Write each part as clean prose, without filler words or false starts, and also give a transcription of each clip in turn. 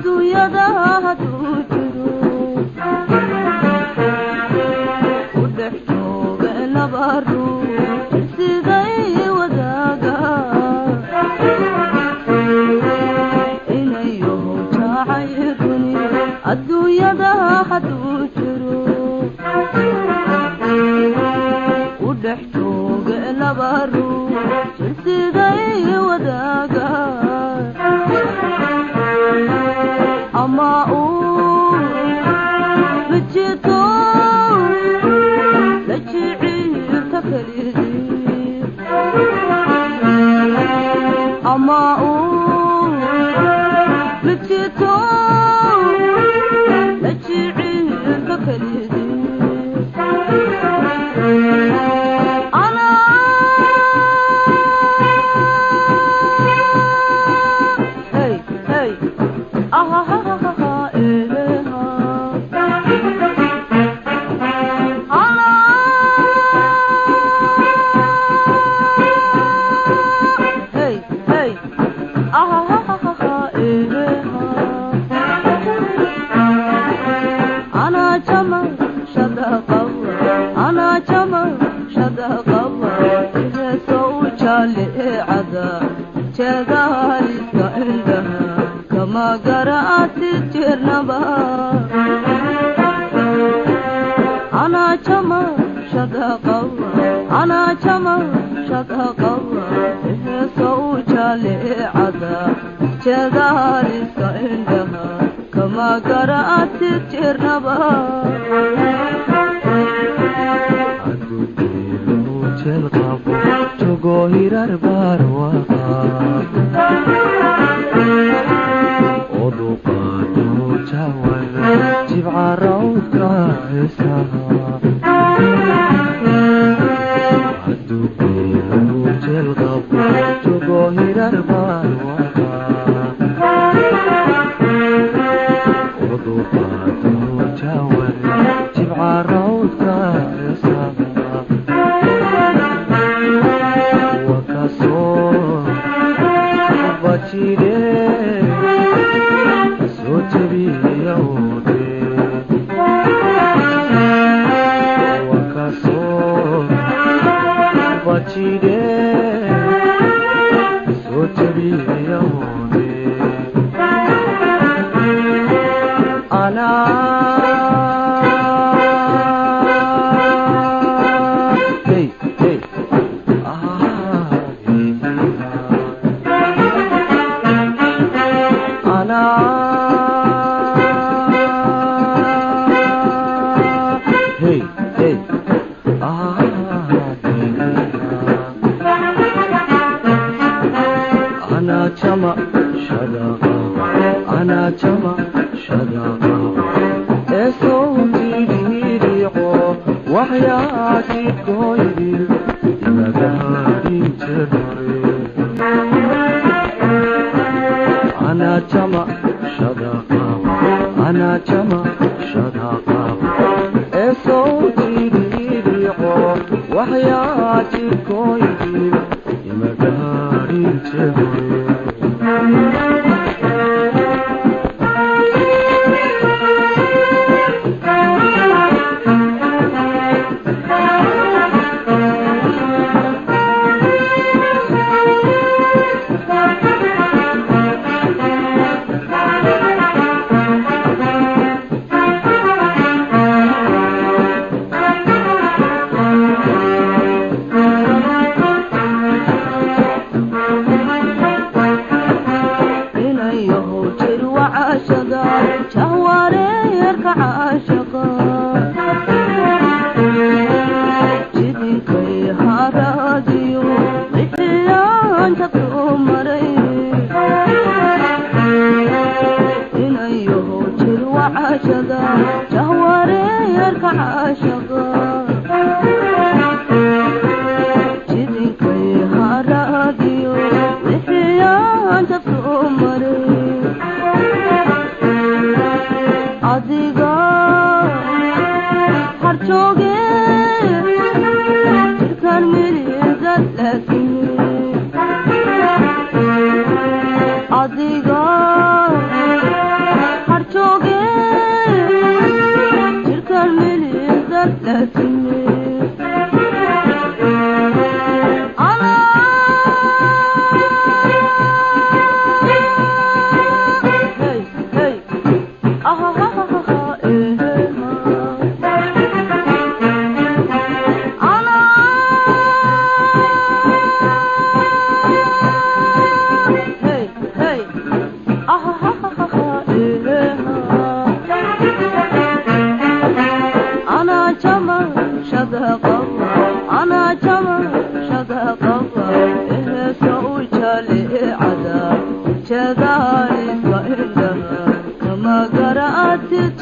adduunyada hadduu jiro u dhex jooga laba ruux siday wadaaga inayo jacaylkuni adduunyada hadduu jiro u dhex jooga laba ruux siday wadaaga ama لجيتو لجيعيرتا كليدي أما لجيتو لجيعيرتا كليدي كما قرأت الجرنبا أنا جمع شدق الله أنا جمع شدق الله صوجة لعدا جدارك عندها كما قرأت الجرنبا جوهر البار وقاب ودقاته جوال جبع روضك عساها عدوكيله جلغب جوهر البار وقاب ودقاته جوال جبع روضك عساها Chile, so to be Wakaso, Bachide, so to be Anaa. أنا جمشدا صوتي ريحو وحياتي كويدي مداري تدري أنا جمشدا أنا جمشدا صوتي ريحو وحياتي كويدي مداري تدري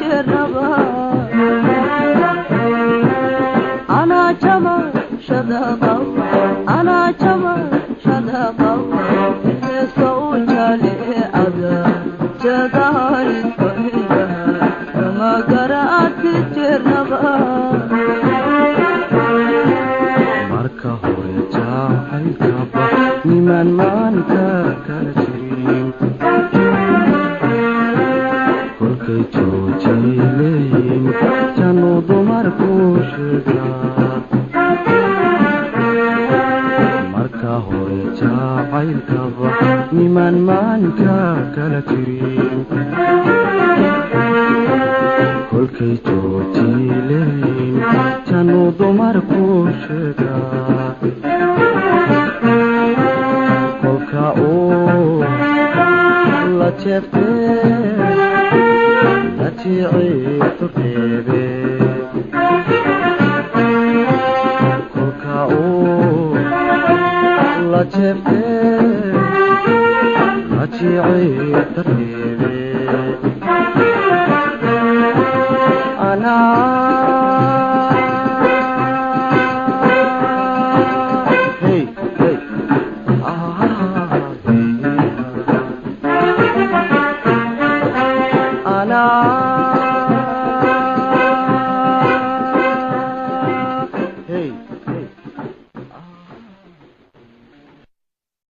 تجربا أنا jamashadaa qaba أنا jamashadaa qaba صوت لأذى جداري طيبها كما قرأت تجربا marka hore jacaylkaba niman maanta kala jirin kolkay joojileyin janu dumarku sheegaa marka hore jacaylkaba niman maanta kala jirin kolkay joojileyin janu dumarku sheegaa kolka uu la jeeftee la jiciibtu reebe kolka uu la jeeftee la jiciibtu reebe